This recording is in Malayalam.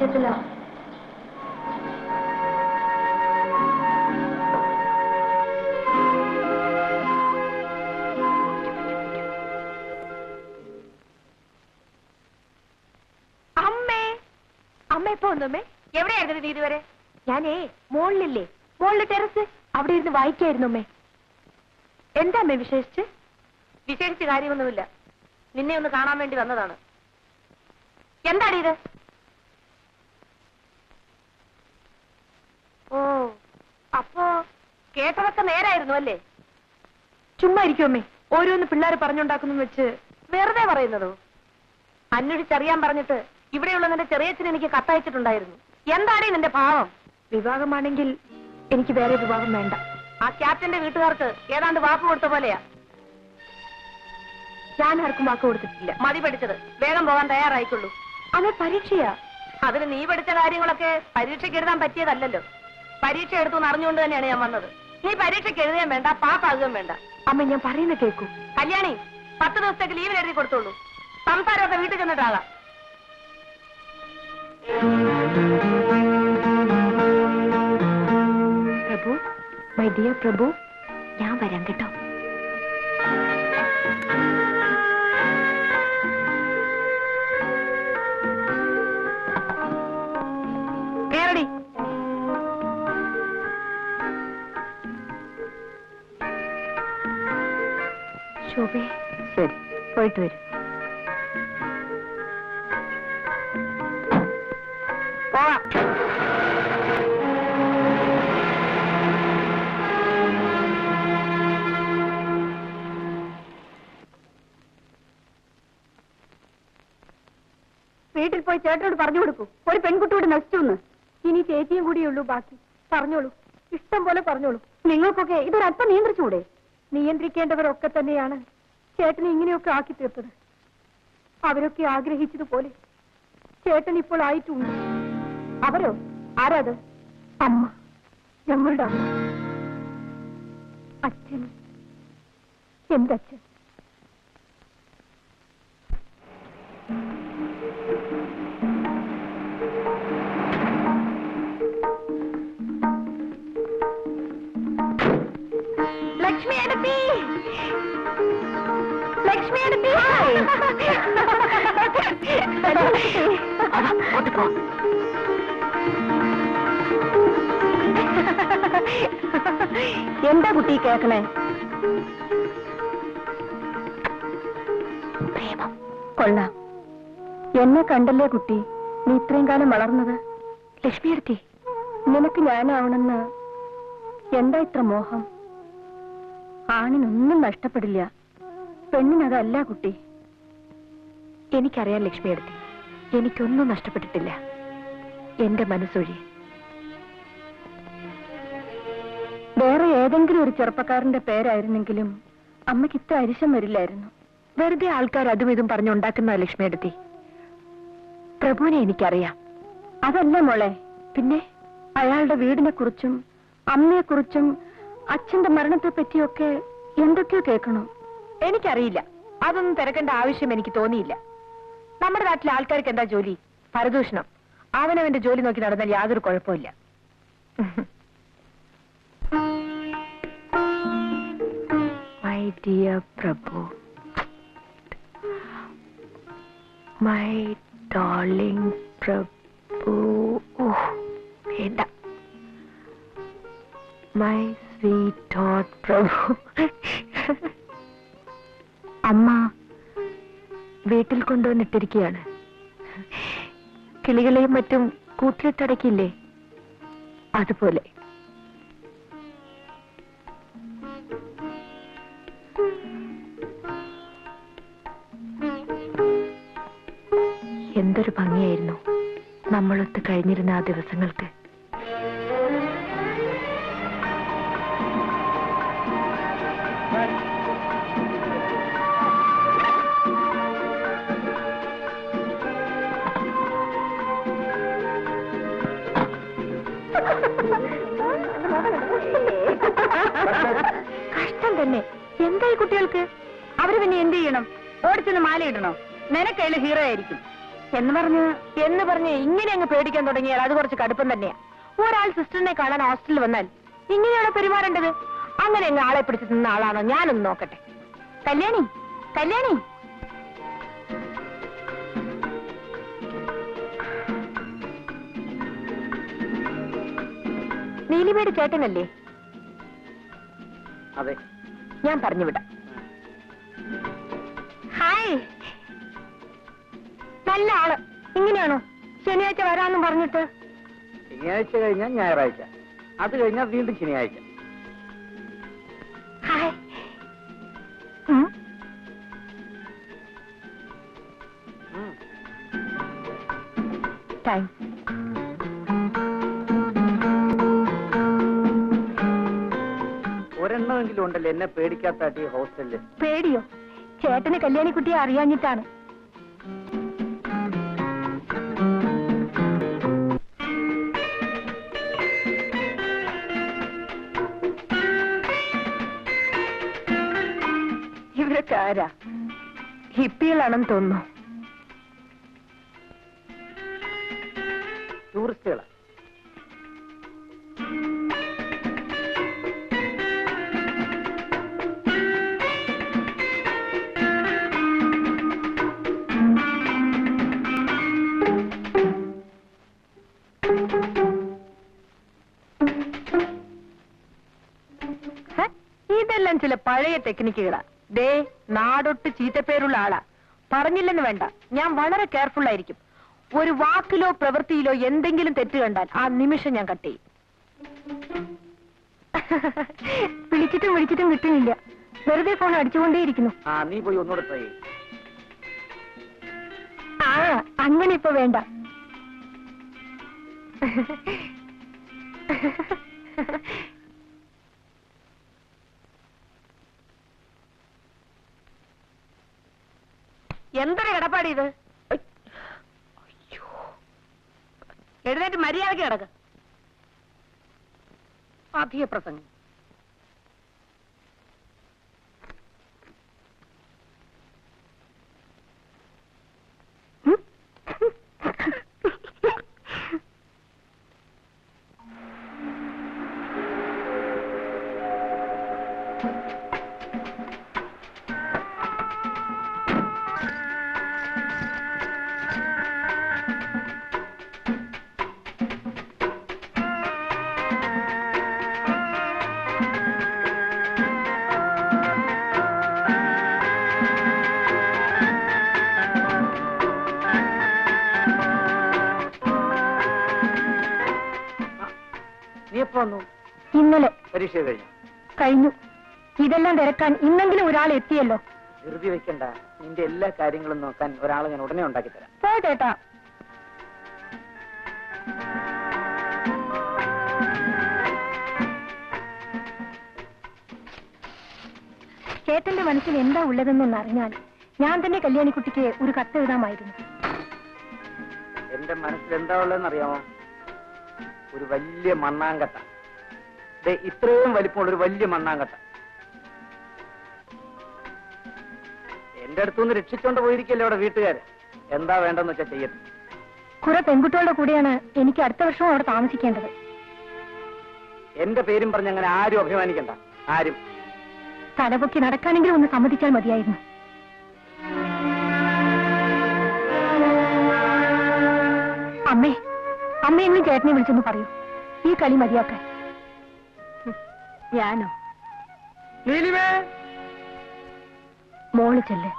ദേഷ്യത്തിലാ. അമ്മ എപ്പോ വന്നമ്മേ? എവിടെയായിരുന്നു നീ ഇതുവരെ? ഞാനേ മോളിലില്ലേ, മോളിലെ ടെറസ് അവിടെ ഇരുന്ന് വായിക്കായിരുന്നു അമ്മേ. എന്താ അമ്മേ വിശേഷിച്ച്? വിശേഷിച്ച് കാര്യമൊന്നുമില്ല. നിന്നെ ഒന്ന് കാണാൻ വേണ്ടി വന്നതാണ്. എന്താണ് ഇത്? ഓ, അപ്പോ കേട്ടതൊക്കെ നേരായിരുന്നു അല്ലേ? ചുമ്മാ ഇരിക്കും അമ്മേ. ഓരോന്ന് പിള്ളേർ പറഞ്ഞുണ്ടാക്കുന്നു വെച്ച് വെറുതെ പറയുന്നതോ? അന്വേഷിച്ചറിയാൻ പറഞ്ഞിട്ട് ഇവിടെയുള്ള നിന്റെ ചെറിയച്ഛൻ എനിക്ക് കത്തയച്ചിട്ടുണ്ടായിരുന്നു. എന്താണ് നിന്റെ ഭാവം? വിവാഹമാണെങ്കിൽ എനിക്ക് വേറെ വിവാഹം വേണ്ട. ആ ക്യാപ്റ്റന്റെ വീട്ടുകാർക്ക് ഏതാണ്ട് വാക്ക് കൊടുത്ത പോലെയാ. ഞാൻ ആർക്കും വാക്ക് കൊടുത്തിട്ടില്ല. മതി പഠിച്ചത്, വേഗം പോകാൻ തയ്യാറായിക്കൊള്ളൂ. അതെ, പരീക്ഷയാ. അതിന് നീ പഠിച്ച കാര്യങ്ങളൊക്കെ പരീക്ഷയ്ക്ക് എഴുതാൻ പറ്റിയതല്ലല്ലോ. പരീക്ഷ എടുത്തു അറിഞ്ഞുകൊണ്ട് തന്നെയാണ് ഞാൻ വന്നത്. നീ പരീക്ഷയ്ക്ക് എഴുതാൻ വേണ്ട, പാസ്സാകുകയും വേണ്ട. അമ്മ ഞാൻ പറയുന്നത് കേൾക്കൂ. കല്യാണി, 10 ദിവസത്തേക്ക് ലീവിൽ എഴുതി കൊടുത്തോളൂ. സംസാരമൊക്കെ വീട്ടിൽ ചെന്നിട്ടാകാം. പ്രഭു, മൈ ഡിയർ പ്രഭു, ഞാൻ വരാം കേട്ടോ. കേരടി. ശോഭേ, ശരി, പോയിട്ട് വരും. വീട്ടിൽ പോയി ചേട്ടനോട് പറഞ്ഞു കൊടുക്കൂ, ഒരു പെൺകുട്ടിയോട് നശിച്ചു. ഇനി ചേച്ചിയും കൂടിയുള്ളൂ ബാക്കി. പറഞ്ഞോളൂ, ഇഷ്ടം പോലെ പറഞ്ഞോളൂ. നിങ്ങൾക്കൊക്കെ ഇതൊരല്പം നിയന്ത്രിച്ചുകൂടെ? നിയന്ത്രിക്കേണ്ടവരൊക്കെ തന്നെയാണ് ചേട്ടനെ ഇങ്ങനെയൊക്കെ ആക്കി തീർത്തത്. അവരൊക്കെ ആഗ്രഹിച്ചതുപോലെ ചേട്ടൻ ഇപ്പോൾ ആയിട്ടുണ്ട്. അവരോ? ആരാത്? അമ്മ, ഞങ്ങളുടെ അമ്മ. അച്ഛൻ, എന്റെ അച്ഛൻ. ലക്ഷ്മി എടുത്തി, ലക്ഷ്മി എടുത്തി. എന്താ കുട്ടി കേക്കണേ? പ്രേമം. കൊള്ളാം. എന്നെ കണ്ടല്ലേ കുട്ടി നീ ഇത്രയും കാലം വളർന്നത്? ലക്ഷ്മി എടുത്തി, നിനക്ക് ഞാനാവണമെന്ന് എന്താ ഇത്ര മോഹം? ആണിനൊന്നും നഷ്ടപ്പെടില്ല, പെണ്ണിനതല്ല കുട്ടി. എനിക്കറിയാം ലക്ഷ്മി എടുത്തി, എനിക്കൊന്നും നഷ്ടപ്പെട്ടിട്ടില്ല, എന്റെ മനസ്സൊഴി. വേറെ ഏതെങ്കിലും ഒരു ചെറുപ്പക്കാരന്റെ പേരായിരുന്നെങ്കിലും അമ്മയ്ക്ക് ഇത്ര അരിശം വരില്ലായിരുന്നു. വെറുതെ ആൾക്കാർ അതും ഇതും പറഞ്ഞുണ്ടാക്കുന്ന ലക്ഷ്മി എടുത്തി. പ്രഭുവിനെ എനിക്കറിയാം. അതല്ല മോളെ, പിന്നെ അയാളുടെ വീടിനെ കുറിച്ചും അമ്മയെക്കുറിച്ചും അച്ഛന്റെ മരണത്തെ പറ്റിയൊക്കെ എന്തൊക്കെയോ കേൾക്കണോ? എനിക്കറിയില്ല, അതൊന്നും തിരക്കേണ്ട ആവശ്യം എനിക്ക് തോന്നിയില്ല. നമ്മുടെ നാട്ടിലെ ആൾക്കാർക്ക് എന്താ ജോലി? പരദൂഷണം. അവനവന്റെ ജോലി നോക്കി നടന്നാൽ യാതൊരു കുഴപ്പമില്ല. My dear Prabhu, my darling Prabhu, വേണ്ട, മൈ സ്വീറ്റ് ഹോട്ട് പ്രഭു. അമ്മ വീട്ടിൽ കൊണ്ടുവന്നിട്ടിരിക്കുകയാണ്. കിളികളെയും മറ്റും കൂട്ടിലിട്ടടക്കില്ലേ, അതുപോലെ. എന്തൊരു ഭംഗിയായിരുന്നു നമ്മളൊത്ത് കഴിഞ്ഞിരുന്ന ആ ദിവസങ്ങൾക്ക്. കഷ്ടം തന്നെ. എന്തായി കുട്ടികൾക്ക്? അവര് പിന്നെ എന്ത് ചെയ്യണം? ഓടിച്ചൊന്ന് മാലയിടണോ? നിനക്കതിൽ ഹീറോ ആയിരിക്കും. എന്ന് പറഞ്ഞ് ഇങ്ങനെ അങ്ങ് പേടിക്കാൻ തുടങ്ങിയാൽ അത് കുറച്ച് കടുപ്പം തന്നെയാ. ഒരാൾ സിസ്റ്ററിനെ കാണാൻ ഹോസ്റ്റലിൽ വന്നാൽ ഇങ്ങനെയാണ് പെരുമാറേണ്ടത്. അങ്ങനെ അങ്ങ് ആളെ പിടിച്ച് നിന്ന ആളാണോ? ഞാനൊന്ന് നോക്കട്ടെ. കല്യാണി, കല്യാണി, നീലിമയുടെ ചേട്ടനല്ലേ? അതെ, ഞാൻ പറഞ്ഞു വിടാം. ഹായ്, നല്ല ആള്. ഇങ്ങനെയാണോ ശനിയാഴ്ച വരാമെന്നും പറഞ്ഞിട്ട്? ശനിയാഴ്ച കഴിഞ്ഞാൽ ഞായറാഴ്ച, അത് കഴിഞ്ഞാൽ വീണ്ടും ശനിയാഴ്ച. ഹായ്. താങ്ക്സ്. ഒരെണ്ണമെങ്കിലും ഉണ്ടല്ലോ എന്നെ പേടിക്കാത്ത ഹോസ്റ്റലില്. പേടിയോ? ചേട്ടന് കല്യാണിക്കുട്ടിയെ അറിയാഞ്ഞിട്ടാണ്. ഇവരൊക്കെ ആരാ? ഹിപ്പികളാണെന്ന് തോന്നുന്നു. ടൂറിസ്റ്റുകളാ. ഇതെല്ലാം ചില പഴയ ടെക്നിക്കുകളാ. ദേ, നാടൊട്ട് ചീത്തപ്പേരുള്ള ആളാ. പറഞ്ഞില്ലെന്ന് വേണ്ട, ഞാൻ വളരെ കെയർഫുൾ ആയിരിക്കും. ഒരു വാക്കിലോ പ്രവൃത്തിയിലോ എന്തെങ്കിലും തെറ്റ് കണ്ടാൽ ആ നിമിഷം ഞാൻ കട്ട് ചെയ്യും. വിളിച്ചിട്ടും കിട്ടുന്നില്ല. വെറുതെ ഫോൺ അടിച്ചുകൊണ്ടേയിരിക്കുന്നു. നീ പോയി ഒന്നുകൂടെ ട്രൈ ചെയ്യും. അങ്ങനെ ഇപ്പൊ വേണ്ട. എന്തൊരു കിടപ്പാടി ഇത്? എഴുന്നേറ്റ് മര്യാദയ്ക്ക് കിടക്ക്. അധിക പ്രസംഗം. ഇന്നലെ പരീക്ഷ കഴിഞ്ഞു. ഇതെല്ലാം തിരക്കാൻ ഇന്നെങ്കിലും ഒരാൾ എത്തിയല്ലോ. ധൃതി വെക്കണ്ട. നിന്റെ എല്ലാ കാര്യങ്ങളും നോക്കാൻ ഒരാളെ ഞാൻ ഉടനെ ഉണ്ടാക്കി തരാം. പോ ചേട്ടാ. ചേട്ടന്റെ മനസ്സിൽ എന്താ ഉള്ളതെന്നൊന്നറിഞ്ഞാൽ ഞാൻ തന്നെ കല്യാണിക്കുട്ടിക്ക് ഒരു കത്ത് എഴുതാമായിരുന്നു. എന്റെ മനസ്സിൽ എന്താ ഉള്ളതെന്ന് അറിയാമോ? ഒരു വലിയ മണ്ണാങ്കട്ട. ഇത്രയും വലിപ്പമുള്ള ഒരു വലിയ മണ്ണാങ്കട്ട എന്റെ അടുത്തുനിന്ന് രക്ഷിച്ചോണ്ട് പോയിരിക്കല്ലേ അവിടെ വീട്ടുകാര്. എന്താ വേണ്ടെന്ന് വെച്ചാൽ ചെയ്യട്ടെ. കുറെ പെൺകുട്ടികളുടെ കൂടെയാണ് എനിക്ക് അടുത്ത വർഷവും അവിടെ താമസിക്കേണ്ടത്. എന്റെ പേരും പറഞ്ഞ് അങ്ങനെ ആരും അഭിമാനിക്കണ്ട. ആരും. തലപൊക്കി നടക്കാനെങ്കിലും ഒന്ന് സമ്മതിച്ചാൽ മതിയായിരുന്നു. അമ്മയെങ്കിലും ചേട്ടനെ വിളിച്ചൊന്ന് പറയൂ, ഈ കളി മതിയാക്കാൻ. ഞാനോ? മോള് ചെല്ലേ.